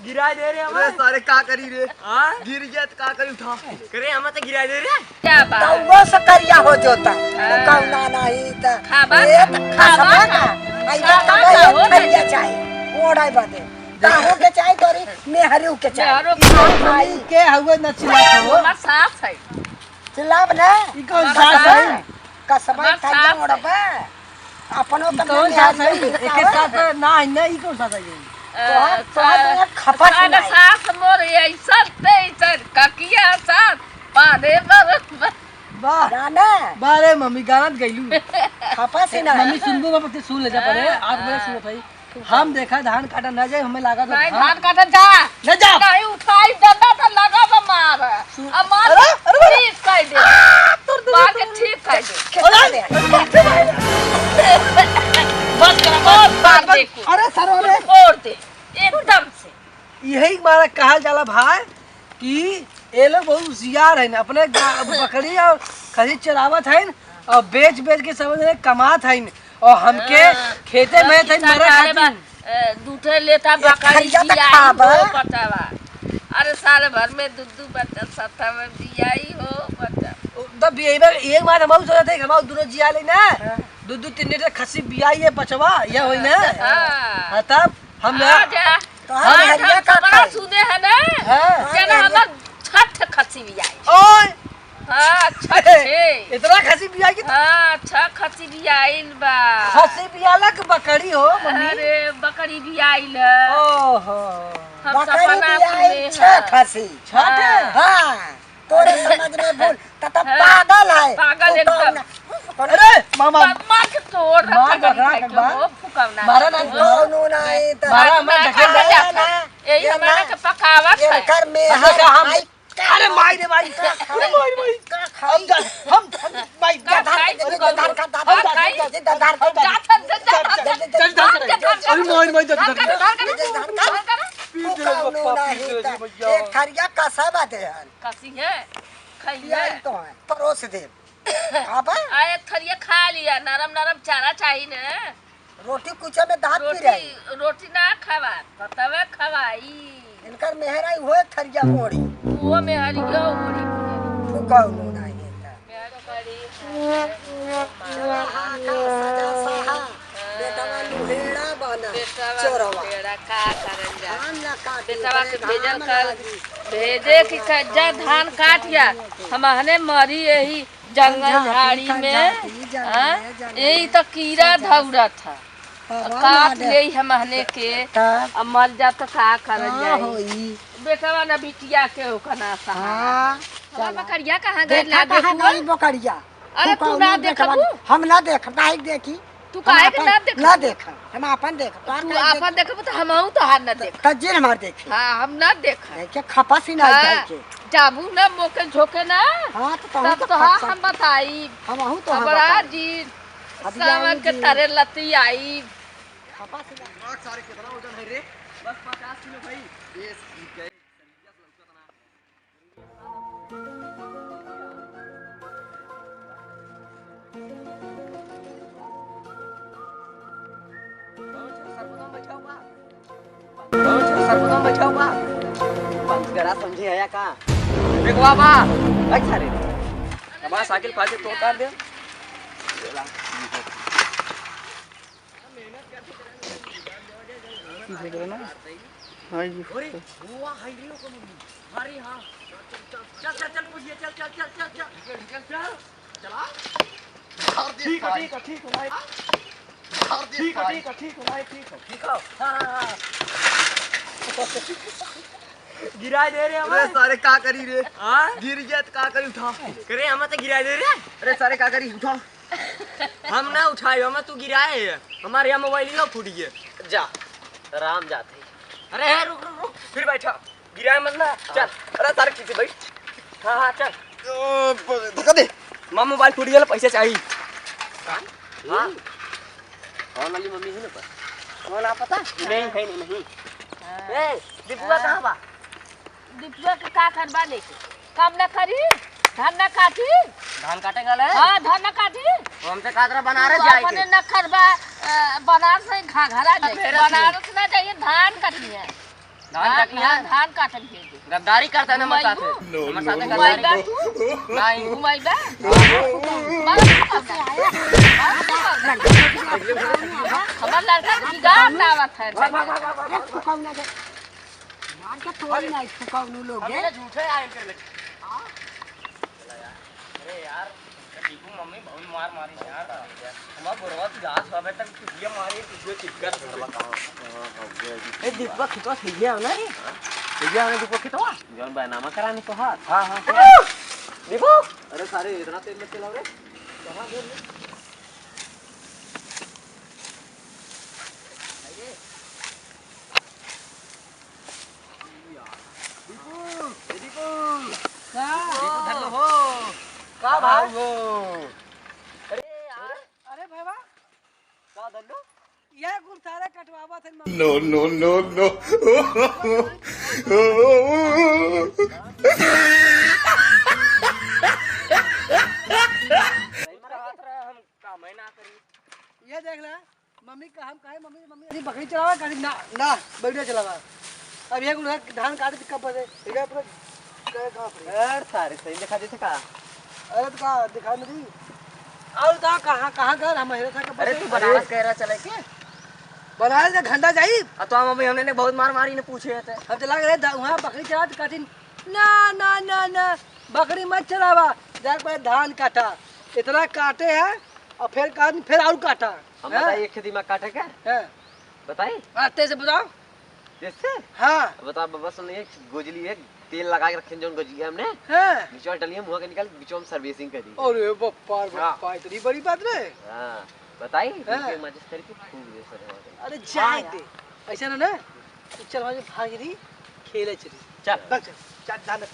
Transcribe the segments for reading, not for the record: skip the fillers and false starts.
गिरा दे रे अरे सारे का करी रे गिर गया तो का करी उठा करे हम तो गिरा दे रे क्या बात तो वो सकरिया हो जोता कौना नहीं त ये त खासमा का आई तो खरिया चाहिए ओड़ाई बादे काहो के चाहिए तोरी मेहरू के चाहिए भाई के हुए न चिल्ला वो मत साफ है चिल्लाब ना ई कौन सास है कसमा खरिया ओड़बा अपनो त कौन सास है एक साथ ना ई कौन सास है तो खपत ना साफ मोर ऐसा ते ककिया साथ पादे पर वाह जाना बारे मम्मी गाना गइलू खपत ही ना मम्मी सुनबो बाप ते सुन ले जा पड़े आज मेरे सुनो भाई हम देखा धान काटा ना जाए हमें लगा नहीं धान काटा जा न जा नहीं उठाई दंडा तो लगा तो मार अब मार ठीक कर दे मार के ठीक कर दे बस कर मार दे अरे सरो रे छोड़ दे एकदम से यही मारा कहा जाला भाई कि ये लोग बहुत होशियार है अपने बकरी और खरीद चरावत है और बेच बेच के समझ रहे कमात है और हमके खेते में थे मेरे खातिर दूठे लेता बकरी दिया बचावा अरे साल भर में दूध बच्चा सत्ता में दिया ही हो बच्चा तब एक बार हम सोचते थे हम दोनों जिया ले ना दूध तीन लीटर खस्सी बियाई है पचवा ये होई ना हां तब हम तो हम हरिया का बड़ा सुने है ना क्या हम छठ खस्सी बियाई ओए हां छठ इतना खस्सी बियाई की हां छठ खस्सी बियाइल बा खस्सी बियाला के बकरी हो मम्मी अरे बकरी बियाइल है ओहो हम बकरी सपना बियाई छह खसी छठ हां तोरे समझ में भूल त पागल है पागल एकदम अरे मामा मार के तोड़ मार बकरा के बाद फुकावना मारा ना दोनों नहीं त मारा मैं ढकेल दे यही हमारा के पकावत है कर में हम अरे माई रे माई अरे माई माई का खाई हम माई धार का धार अरे माई माई एक खरिया कसा बात है कसी है खरिया तो है परोस दे अब आए खरिया खा लिया नरम नरम चारा चाहिए ना रोटी कुचा में दांत पी रही रोटी ना खावा तवे खवाई इनकर मेहराई हुए खरिया मोड़ी वो में हरियो ओड़ी फुकाऊ नहीं है मेहर करी सजा सहा बेटा लुहेड़ा बना चोरवा बेड़ा का करन जा धान ना काट बेटवा के भेजल कर भेजे कि जा धान काटिया हमहने मरी यही जंगल झाड़ी में यही तो कीड़ा धौरा था काट ले हमहने के अब मर जा तो का करन जाई बेटवा ना बिटिया के ओकना सा हां बकरिया कहां गई लागे नहीं बकरिया अरे तू ना देखबू हम ना देख नहीं देखी तू काहे के ना देख ना देख हम अपन देख तू अपन देखबू तो हमहू तो हाथ ना देख तजीर हमार देखे हां हम ना देख के खपस ही ना देखे जाबू ना मोके झोके ना हां तब तो हां हम बताई हम तो बड़ा जी सावन के तरह लती आई खपस ही ना सारे कितना वजन है रे बस 50 किलो भाई ये ठीक है सर्वनाम बैठाओ बा पंचगरा समझे है का देखवा बा अच्छा रे हमारा साइकिल पाछे तो उतार दे हां जी अरे हुआ हाई रे को अरे हां चल चल चल पूछिए चल चल चल चल चल चल चला ठीक है ठीक है ठीक है भाई ठीक है ठीक है ठीक है भाई ठीक है हां गिरा दे रे अरे सारे का करी रे गिर गया तो का करी उठा करे हम तो गिरा दे रे अरे सारे का करी उठा हम ना उठाए हम तू गिराए हमारे यहाँ मोबाइल ही फूट गया जा आराम जाते अरे रुक रुक रुक फिर बैठा गिराए मत ना चल अरे सारे किसी बैठ हाँ हाँ चल धक्का दे मां मोबाइल फूट गया पैसे चाहिए हाँ कौन वाली मम्मी है ना पर कौन आप पता नहीं है नहीं ए दीपुआ कहाँ बा दीपुआ के का करबा लेके काम ना करी धान ना काटी धान काटे गले हां धान ना काटी हमसे कादरा बना रहे जाए अपने न करबा बनारस नहीं घाघरा जाइए बनारस ना जाइए धान काटनी है धान काटन के गद्दारी करता है ना हमारे साथ हमारे साथ घुमाइबा गद्दारी तू नहीं घुमाइबा हमार लड़का के बिगाड़ ना आवत है फुकावना दे मार के तोड़ी नहीं फुकावनु लोग हम ये झूठे आए कर ले अरे यार दीपू मम्मी बहुत मार मारी यार हमारा बुरवा जास बाबे तक ये मारी तुझे चिपकर ए दीपू खितवा सही है ना सही है ना दीपू खितवा जौन बैनामा कराने तो हाथ हां दीपू अरे सारे इतना तेल मत चलाओ रे कहां दे का भाई अरे यार अरे भाईवा का दल्लो ये कुल सारे कटवावा थे No, no, no, no. हम काम है ना करी ये देख ले मम्मी का हम कहे मम्मी मम्मी अभी बकरी चलावा कभी ना ना बैठे चलावा अब ये कुल धान काट के कब बजे ठीक है पूरा करे कहां पर यार सारे सही दिखा देते का अरे तो का दिखा नहीं और ता कहां घर हम हेरे था कब अरे तू बनारस कह रहा चले के बनारस का घंटा जाई तो हम अभी हमने बहुत मार मारी ने पूछे थे हम चला गए वहां बकरी चला काटिन ना ना ना ना बकरी मत चलावा जाके पहले धान काटा इतना काटे है और फिर काट फिर और काटा हम बताइए एक खेती में काटे क्या है बताइए आते से बताओ जैसे हाँ बता बाबा सुन एक गोजली है तेल लगा के रखे जोन गोजली हमने है बीचवा डलिए मुंह के निकाल बीचवा में सर्विसिंग करी अरे बप्पा इतनी बड़ी बात रे हां बताइए हाँ। फिर माचिस करके फूंक दे सर अरे जाए दे ऐसा ना चल वहां भाग रही खेले चली चल बस चल धान रख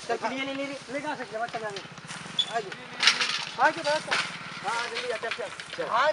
चल ले जा सकते हैं चल आगे आगे आगे बस हां जल्दी चल चल हां